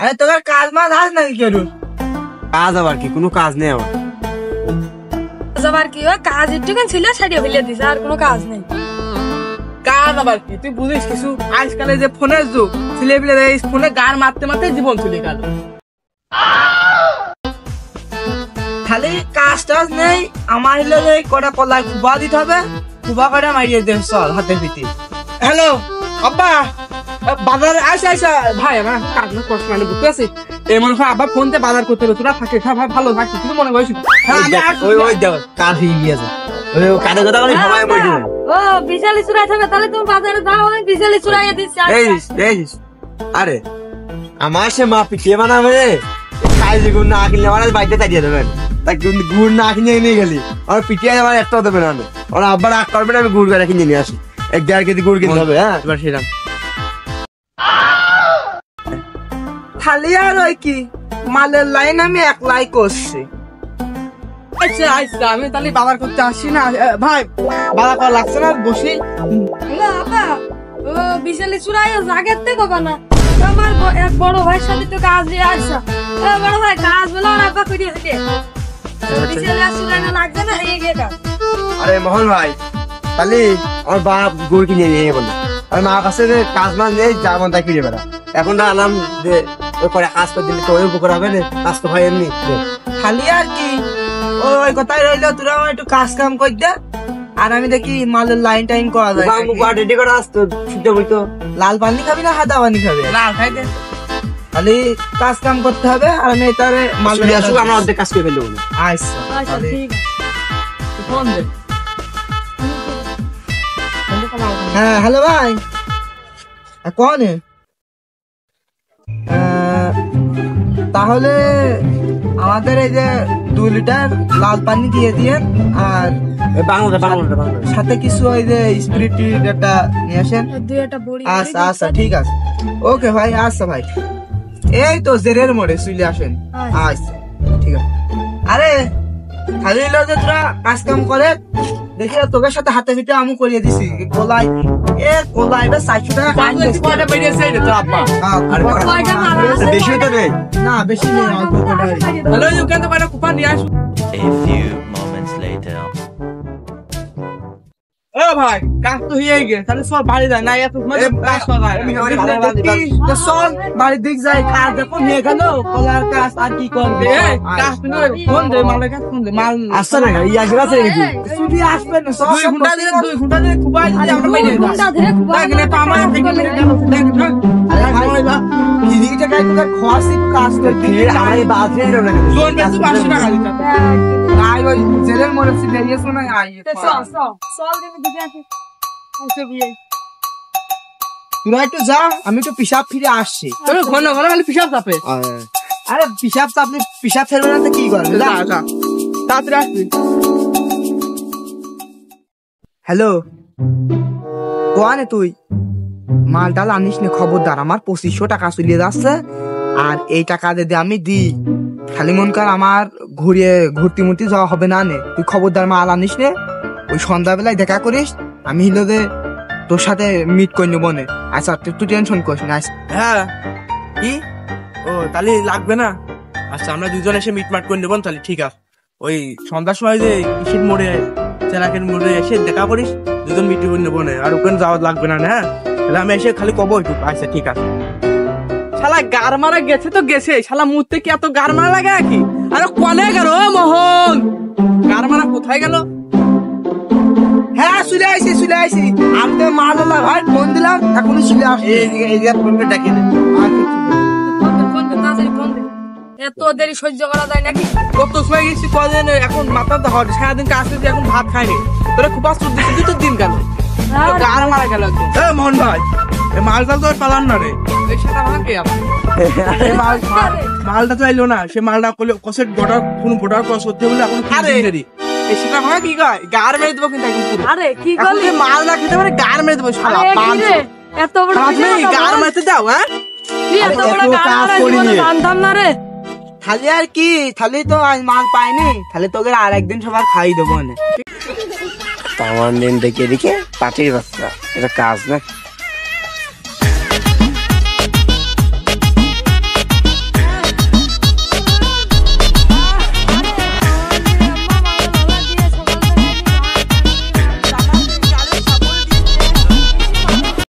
আরে তোর কাজ মাছ আস নাকি কেন? কাজ আবার কি? কোনো কাজ নেই আমার। আবার কি কাজ একটুখান ছিল সারিয়ে ফেলে দিছে, আর কোনো কাজ নেই। কাজ আবার কি? তুই বুঝিস কিছু? আজকালে যে ফোনের যুগ, ছেলে পেলে ফোনে গান মারতে মারতে জীবন চলে গেল। খালি কাজ টাজ নেই। আমার হলো কটা কলার খুবা দিতে হবে, খুবা কটা মারিয়ে দে চল হাতে পিটি। হ্যালো আব্বা, বাজারে আসা আসা ভাই আমার কাজ না কষ্ট মানে বুঝতে আছি। এই মনে হয় আবার ফোনতে বাজার করতে হবে, তোরা থাকে খা ভাই, ভালো থাকিস তুমি মনে করিস। ওই দেখ কাজ হয়ে গিয়েছে। ওই কাজের কথা বলি সবাই বলছে। ও বিশালি চুরাই থাকবে, তাহলে তুমি বাজারে যাও, আমি বিশালি চুরাইয়া দিচ্ছি। এই আরে আমার সে মা পিছিয়ে বানাবে রে, খাইছি গুড় না কিনলে আমার বাড়িতে তাড়িয়ে দেবেন। তাই গুড় না কিনে নিয়ে গেলি আমার পিটিয়ে আমার একটাও দেবে না। ওরা আব্বার রাগ করবে না, আমি গুড় গাড়ি কিনে নিয়ে আসি। 1.5 কেজি গুড় কিনতে হবে। হ্যাঁ এবার সেরাম খালি আর ওই কি মালের লাইন আমি একলাই করছি। আচ্ছা আচ্ছা আমি তাহলে বাজার করতে আসছি না ভাই, বাজার করা লাগছে না, বসি। আপা ও বিশালি চুরাইয়া জাগের থেকে না, আমার এক বড় ভাইয়ের সাথে তো কাজ দিয়ে আসা। বড় ভাই কাজ বলে আর আব্বা করিয়ে দিতে বিশালি চুরাই না লাগছে না, এই গেটা। আরে মোহন ভাই, তাহলে আমার বাপ গুড় কিনে নিয়ে বলে আর মা কাছে কাজ মাছ নেই, যা মন তাই কিনে বেড়া। এখন না আলাম যে ওই করে কাজ করে দিলে তো ওই উপকার হবে না, কাজ তো হয় এমনি। খালি আর কি ওই কথাই রইলো, তোরা আমার একটু কাজ কাম কর দে, আর আমি দেখি মালের লাইন টাইন করা যায়। রেডি করা আসতো শুদ্ধ বইতো। লাল পানি খাবি না সাদা পানি খাবি? লাল খাই দে। খালি কাজ কাম করতে হবে, আর আমি তারে মাল আসুক, আমরা অর্ধেক কাজ করে ফেলবো। আচ্ছা আচ্ছা ঠিক আছে, ফোন দে। হ্যাঁ হ্যালো ভাই, কন? তাহলে আমাদের এই যে 2 লিটার লাল পানি দিয়ে দিয়েন, আর সাথে কিছু ওই যে স্পিরিট একটা নিয়ে আসেন। আচ্ছা আচ্ছা ঠিক আছে, ওকে ভাই। আচ্ছা ভাই, এই তো জেরের মোড়ে চলে আসেন। আচ্ছা ঠিক আছে। আরে খালি হলো যে তোরা কাজ কাম করে দেখি, তোদের সাথে হাতে ফিটে আমি করিয়ে দিছি। কোলাই এটা 400 টাকা বেশি তো নেই না, বেশি নেই, অল্প কুপন নিয়ে আসুন। A few moments later. ও ভাই কাজ তো হয়ে গেছে, তাহলে সব বাড়ি যায় না, এত কাজ করা সব বাড়ির দিক যায়। কাজ যখন হয়ে গেল কলার কাজ আর কি করবে? কাজ ফোন দে, মালের কাজ ফোন দে, মাল আসছে না ছুটি আসবে না, 2 ঘন্টা ধরে খুবাই দিলে আমরা বাইরে যাই। দেখলে তো আমার দিদিটা গাই তো খোয়াসি কাজ করতে আমার বাজে না জোন বেশি 500 টাকা দিতে আই ওই জেলের মোড়ে বেরিয়ে শোনা আই। তোরা একটু যা, আমি একটু পিসাব ফিরে আসছি। ঘন ঘন খালি পিসাব চাপে। আরে পিসাব চাপলে পিসাব ফেলবে না তো কি করবে? তাড়াতাড়ি আসবি। হ্যালো কোয়ানে তুই মাল ডাল আনিস নে, খবরদার। আমার 2500 টাকা চলে যাচ্ছে, আর এই টাকা যদি আমি দিই খালি মন কর আমার ঘুরতে মুরতে যাওয়া হবে না নে। তুই খবরদার মাল আনিস নে, ওই সন্ধ্যাবেলায় দেখা করিস, আমি হলো যে তোর সাথে মিট করে নেবো নে। আচ্ছা তুই টেনশন করিস না। হ্যাঁ কি ও তাহলে লাগবে না? আচ্ছা আমরা দুজন এসে মিটমাট করে নেবো তাহলে, ঠিক আছে। ওই সন্ধ্যার সময় যে কিসির মোড়ে চেরাকের মোড়ে এসে দেখা করিস, দুজন মিট করে নেবো না, আর ওখানে যাওয়া লাগবে না। হ্যাঁ তাহলে আমি এসে খালি কবো একটু। আচ্ছা ঠিক আছে। শালা গার মারা গেছে তো গেছে, শালা মুহূর্তে কি এত গার মারা লাগে কি? আরে কনে গেল মোহন? গার মারা কোথায় গেল? হ্যাঁ চলে আইছি। আমি তো মারলাম ভাই, ফোন দিলাম, এখনই চলে আসছি। এই ফোনটা ডাকি দে। এত দেরি সহ্য করা যায় নাকি? কত সময় গেছি কদিন, এখন মাথা ধর, সারাদিন কাজ করছি, এখন ভাত খাইনি। তোরা খুব আসতে দুটো দিন গেল, গার মারা গেল একদম। মোহন ভাই মালটা তো পালাম না রে, সেটা আমাকে মালটা তো এলো না, সে মালটা করলে কষের বর্ডার কোন বর্ডার ক্রস করতে বলে এখন দেরি। সেটা ভাঙা কি কয় গার মেরে দেবো কিন্তু এখন। আরে কি করলি? মাল না খেতে পারে গার মেরে দেবো শালা। এত বড় গার মারতে দাও। হ্যাঁ এত বড় গার জানতাম না রে। থালি আর কি, থালি তো আজ মাল পাইনি, থালি তোকে আর একদিন সবার খাই দেবো না। আমার দিন দেখে দেখে পাটির বাচ্চা, এটা কাজ না।